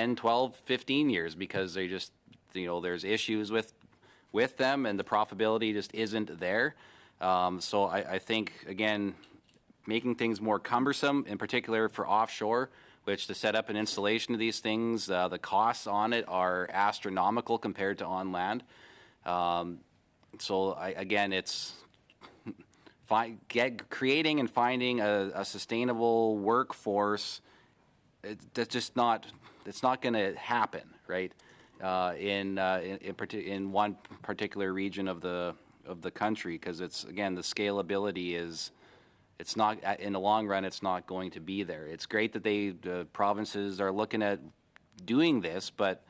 10, 12, 15 years because they just, there's issues with them and the profitability just isn't there. So I think, again, making things more cumbersome, in particular for offshore, which to set up an installation of these things, the costs on it are astronomical compared to on land. So again, it's creating and finding a sustainable workforce. It's not going to happen, right? In one particular region of the country, because it's, again, the scalability is, it's not, in the long run, it's not going to be there. It's great that the provinces are looking at doing this, but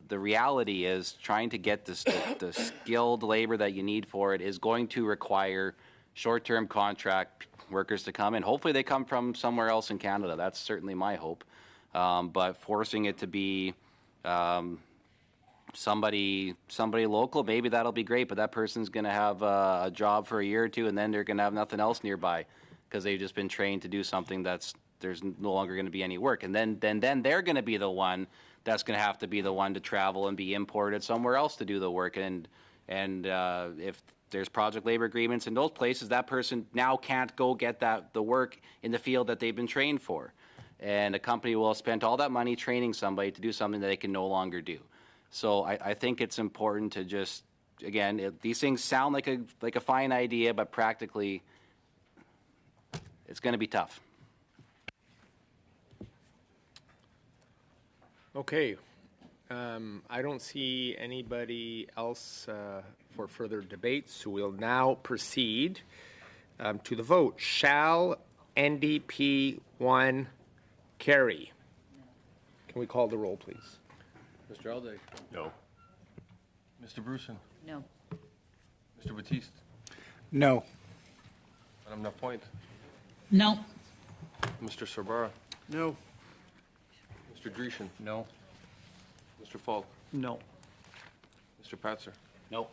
the reality is trying to get the skilled labor that you need for it is going to require short-term contract workers to come in. Hopefully they come from somewhere else in Canada. That's certainly my hope. But forcing it to be somebody local, maybe that'll be great, but that person's going to have a job for a year or two, and then they're going to have nothing else nearby because they've just been trained to do something there's no longer going to be any work. And then they're going to be the one that's going to have to be the one to travel and be imported somewhere else to do the work. And if there's project labor agreements in those places, that person now can't go get the work in the field that they've been trained for. And a company will have spent all that money training somebody to do something that they can no longer do. So I think it's important to just, again, these things sound like a fine idea, but practically it's going to be tough. Okay. I don't see anybody else for further debate, so we'll now proceed to the vote. Shall NDP 1 carry? Can we call the roll, please? Mr. Aldag? No. Mr. Bruson? No. Mr. Batiste? No. Madame Lapointe? No. Mr. Sorbara? No. Mr. Grecian? No. Mr. Falk? No. Mr. Patzer? No.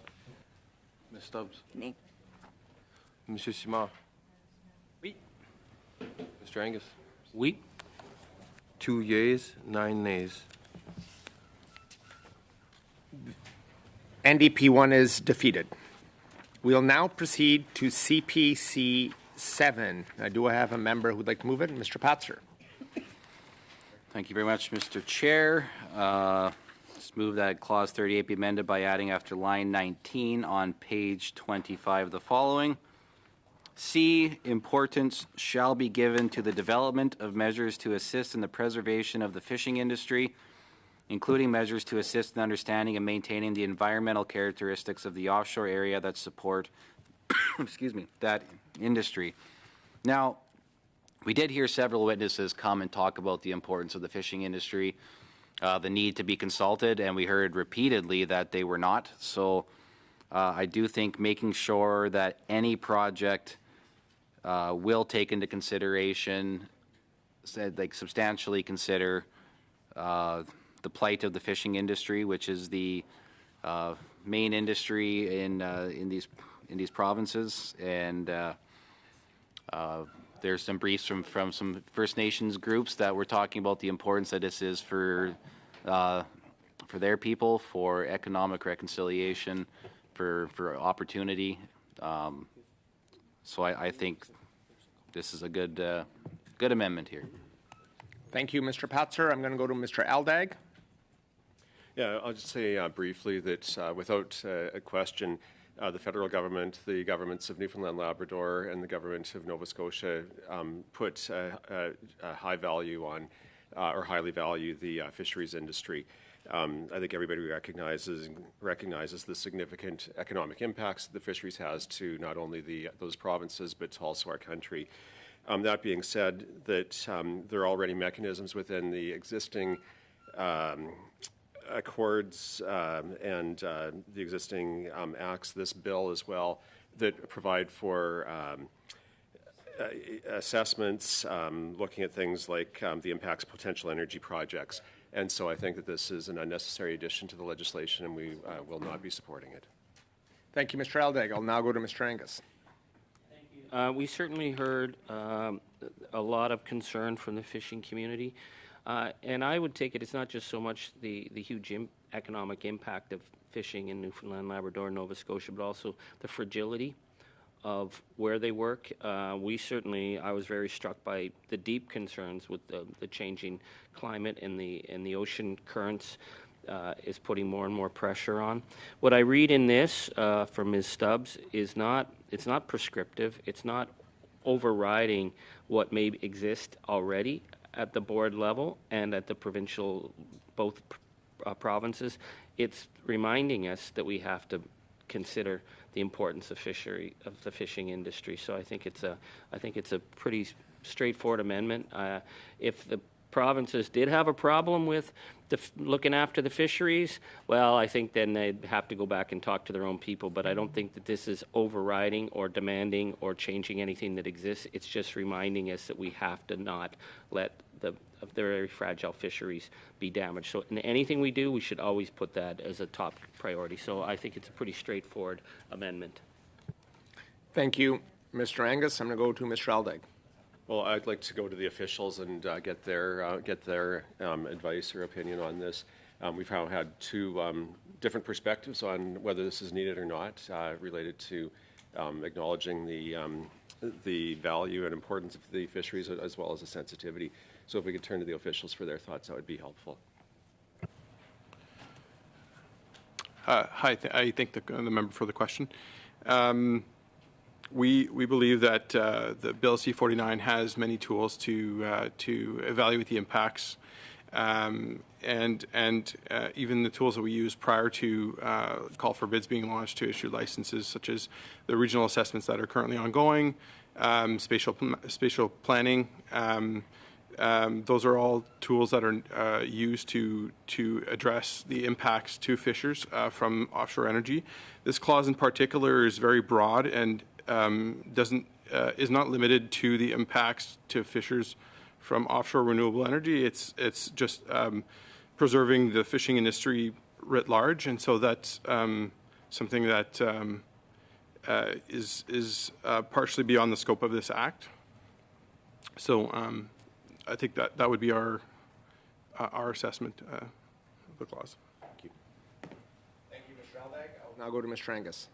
Ms. Stubbs? Me. Monsieur Simard? Oui. Mr. Angus? Oui. 2 yeas, 9 nays. NDP 1 is defeated. We'll now proceed to CPC 7. Do I have a member who would like to move it? Mr. Patzer. Thank you very much, Mr. Chair. Just move that Clause 38 be amended by adding after line 19 on page 25 the following. C, importance shall be given to the development of measures to assist in the preservation of the fishing industry, including measures to assist in understanding and maintaining the environmental characteristics of the offshore area that support excuse me, that industry. Now, we did hear several witnesses come and talk about the importance of the fishing industry, the need to be consulted, and we heard repeatedly that they were not. So I do think making sure that any project will take into consideration, substantially consider the plight of the fishing industry, which is the main industry in these provinces, and there's some briefs from some First Nations groups that were talking about the importance that this is for their people, for economic reconciliation, for opportunity. So I think this is a good amendment here. Thank you, Mr. Patzer. I'm going to go to Mr. Aldag. Yeah, I'll just say briefly that without a question, the federal government, the governments of Newfoundland, Labrador, and the government of Nova Scotia put a high value on or highly value the fisheries industry. I think everybody recognizes the significant economic impacts that the fisheries has to not only those provinces but to also our country. That being said, that there are already mechanisms within the existing accords and the existing acts, this bill as well, that provide for assessments, looking at things like the impacts of potential energy projects. And so I think that this is an unnecessary addition to the legislation, and we will not be supporting it. Thank you, Mr. Aldag. I'll now go to Mr. Angus. We certainly heard a lot of concern from the fishing community. And I would take it's not just so much the huge economic impact of fishing in Newfoundland, Labrador, Nova Scotia, but also the fragility of where they work. I was very struck by the deep concerns with the changing climate and the ocean currents is putting more and more pressure on. What I read in this from Ms. Stubbs is it's not prescriptive. It's not overriding what may exist already at the board level and at the provincial, both provinces. It's reminding us that we have to consider the importance of the fishing industry. So I think it's a pretty straightforward amendment. If the provinces did have a problem with looking after the fisheries, well, I think then they'd have to go back and talk to their own people. But I don't think that this is overriding or demanding or changing anything that exists. It's just reminding us that we have to not let the very fragile fisheries be damaged. So in anything we do, we should always put that as a top priority. So I think it's a pretty straightforward amendment. Thank you, Mr. Angus. I'm going to go to Mr. Aldag. Well, I'd like to go to the officials and get their advice or opinion on this. We've now had two different perspectives on whether this is needed or not, related to acknowledging the value and importance of the fisheries as well as the sensitivity. So if we could turn to the officials for their thoughts, that would be helpful. Hi, I thank the member for the question. We believe that the Bill C-49 has many tools to evaluate the impacts, and even the tools that we use prior to call for bids being launched to issue licenses, such as the regional assessments that are currently ongoing, spatial planning. Those are all tools that are used to address the impacts to fishers from offshore energy. This clause in particular is very broad and is not limited to the impacts to fishers from offshore renewable energy. It's just preserving the fishing industry writ large, and so that's something that is partially beyond the scope of this act. So I think that would be our assessment of the clause. Thank you. Thank you, Mr. Aldag. I'll now go to Mr. Angus.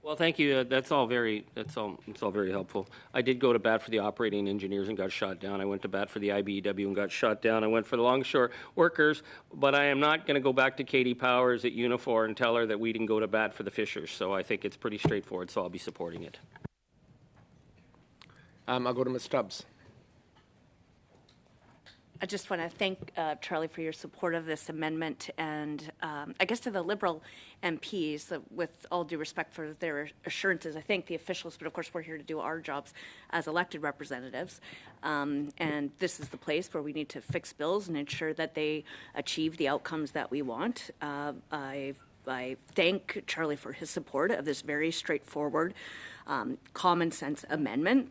Well, thank you. It's all very helpful. I did go to bat for the operating engineers and got shot down. I went to bat for the IBEW and got shot down. I went for the longshore workers, but I am not going to go back to Katie Powers at Unifor and tell her that we didn't go to bat for the fishers. So I think it's pretty straightforward, so I'll be supporting it. I'll go to Ms. Stubbs. I just want to thank Charlie for your support of this amendment, and I guess to the Liberal MPs, with all due respect for their assurances, I thank the officials, but of course we're here to do our jobs as elected representatives, and this is the place where we need to fix bills and ensure that they achieve the outcomes that we want. I thank Charlie for his support of this very straightforward, common sense amendment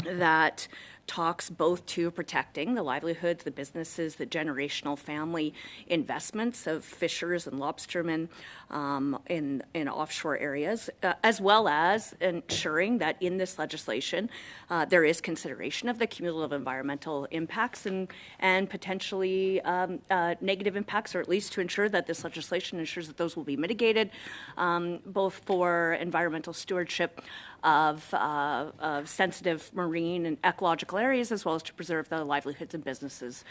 that talks both to protecting the livelihoods, the businesses, the generational family investments of fishers and lobstermen in offshore areas, as well as ensuring that in this legislation there is consideration of the cumulative environmental impacts and potentially negative impacts, or at least to ensure that this legislation ensures that those will be mitigated, both for environmental stewardship of sensitive marine and ecological areas, as well as to preserve the livelihoods and businesses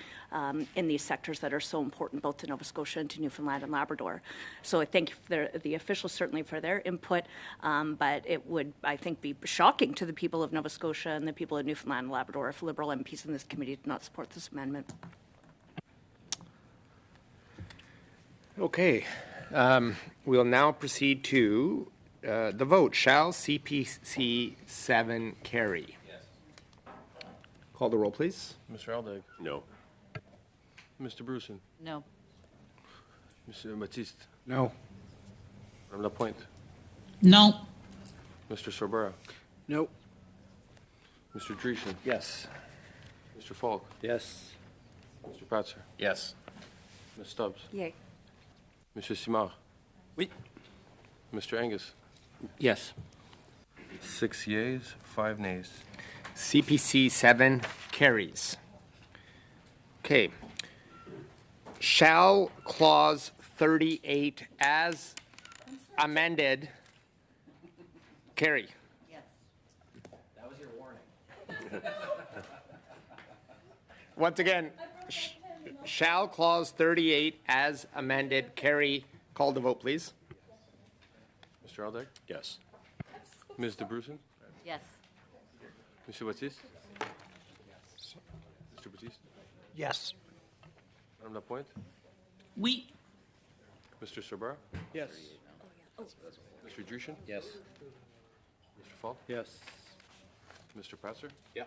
in these sectors that are so important both to Nova Scotia and to Newfoundland and Labrador. So I thank the officials certainly for their input, but it would, I think, be shocking to the people of Nova Scotia and the people of Newfoundland and Labrador if Liberal MPs in this committee did not support this amendment. Okay. We'll now proceed to the vote. Shall CPC 7 carry? Yes. Call the roll, please. Mr. Aldag. No. Mr. Bruson. No. Mr. Baptiste. No. Madame Lapointe. No. Mr. Sorbera. No. Mr. Dreeshen. Yes. Mr. Falk. Yes. Mr. Patzer. Yes. Ms. Stubbs. Yay. Monsieur Simard. Oui. Mr. Angus. Yes. 6 yeas, 5 nays. CPC 7 carries. Okay. Shall clause 38 as amended carry? That was your warning. Once again, shall clause 38 as amended carry? Call the vote, please. Mr. Aldag? Yes. Ms. DeBrusen? Yes. Mr. Baptiste? Mr. Baptiste? Yes. Madame Lapointe? Oui. Mr. Sorbara? Yes. Mr. Drushin? Yes. Mr. Falk? Yes. Mr. Patzer? Yeah.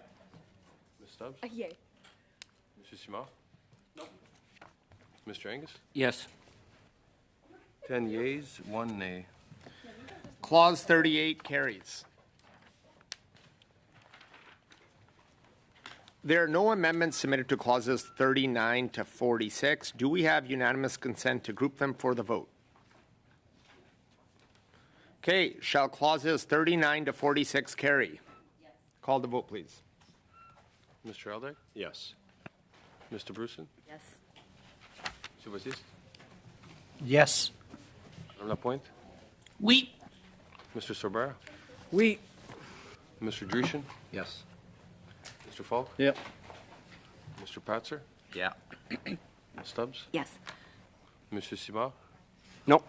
Ms. Stubbs? Yay. Mr. Simard? No. Mr. Angus? Yes. 10 yeas, 1 nay. Clause 38 carries. There are no amendments submitted to clauses 39 to 46. Do we have unanimous consent to group them for the vote? Okay, shall clauses 39 to 46 carry? Yes. Call the vote, please. Mr. Aldag? Yes. Mr. Brusen? Yes. Mr. Baptiste? Yes. Madame Lapointe? Oui. Mr. Sorbara? Oui. Mr. Drushin? Yes. Mr. Falk? Yep. Mr. Patzer? Yeah. Ms. Stubbs? Yes. Mr. Simard? No.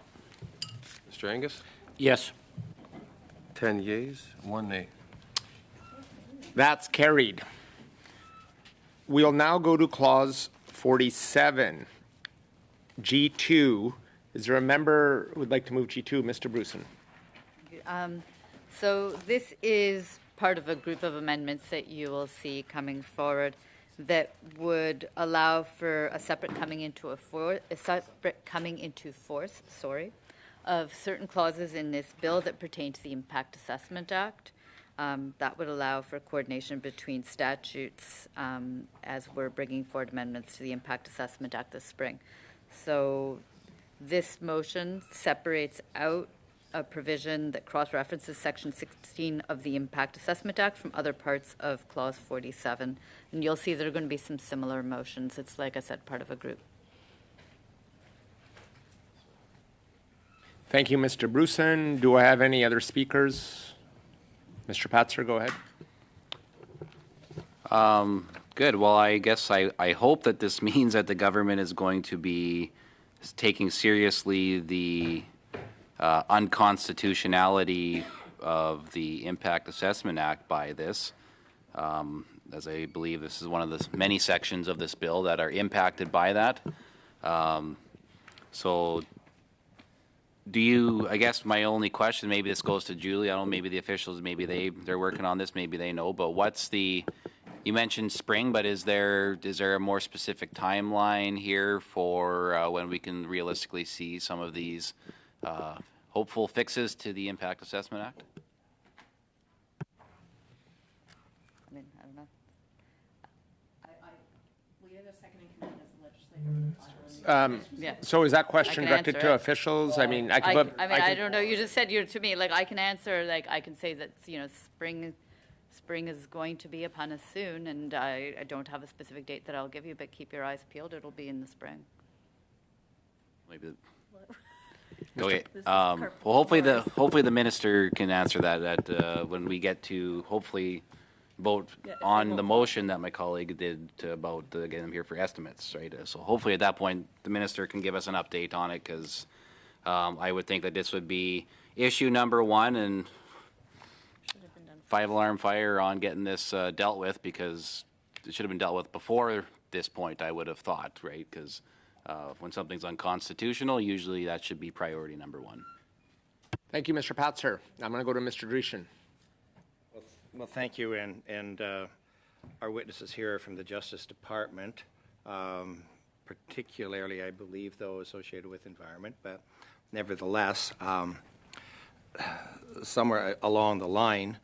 Mr. Angus? Yes. 10 yeas, 1 nay. That's carried. We'll now go to clause 47. G2. Is there a member who would like to move G2? Mr. Brusen. So this is part of a group of amendments that you will see coming forward that would allow for a separate coming into force, of certain clauses in this bill that pertain to the Impact Assessment Act. That would allow for coordination between statutes as we're bringing forward amendments to the Impact Assessment Act this spring. So this motion separates out a provision that cross-references Section 16 of the Impact Assessment Act from other parts of Clause 47. And you'll see there are going to be some similar motions. It's, like I said, part of a group. Thank you, Mr. Brusen. Do I have any other speakers? Mr. Patzer, go ahead. Good. Well, I guess I hope that this means that the government is going to be taking seriously the unconstitutionality of the Impact Assessment Act by this, as I believe this is one of the many sections of this bill that are impacted by that. So do you, I guess my only question, maybe this goes to Julie, I don't know, maybe the officials, maybe they're working on this, maybe they know, but what's the, you mentioned spring, but is there a more specific timeline here for when we can realistically see some of these hopeful fixes to the Impact Assessment Act? I mean, I don't know. We have a second in command as a legislator. Yeah. So is that question I can directed answer to it. officials? I mean, I can. I don't know. You just said to me, like, I can answer, like, I can say that, spring is going to be upon us soon, and I don't have a specific date that I'll give you, but keep your eyes peeled. It'll be in the spring. Maybe. Okay. Well, hopefully the minister can answer that when we get to hopefully vote on the motion that my colleague did about getting them here for estimates, right? So hopefully at that point the minister can give us an update on it, because I would think that this would be issue number one and 5-alarm fire on getting this dealt with, because it should have been dealt with before this point, I would have thought, right? Because when something's unconstitutional, usually that should be priority number one. Thank you, Mr. Patzer. I'm going to go to Mr. Drushin. Well, thank you, and our witnesses here are from the Justice Department, particularly, I believe, though, associated with environment, but nevertheless, somewhere along the line,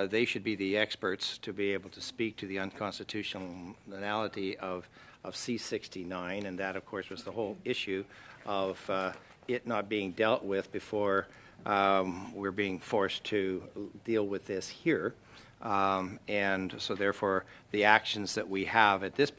they should be the experts to be able to speak to the unconstitutionality of C-69, and that, of course, was the whole issue of it not being dealt with before we're being forced to deal with this here. And so, therefore, the actions that we have at this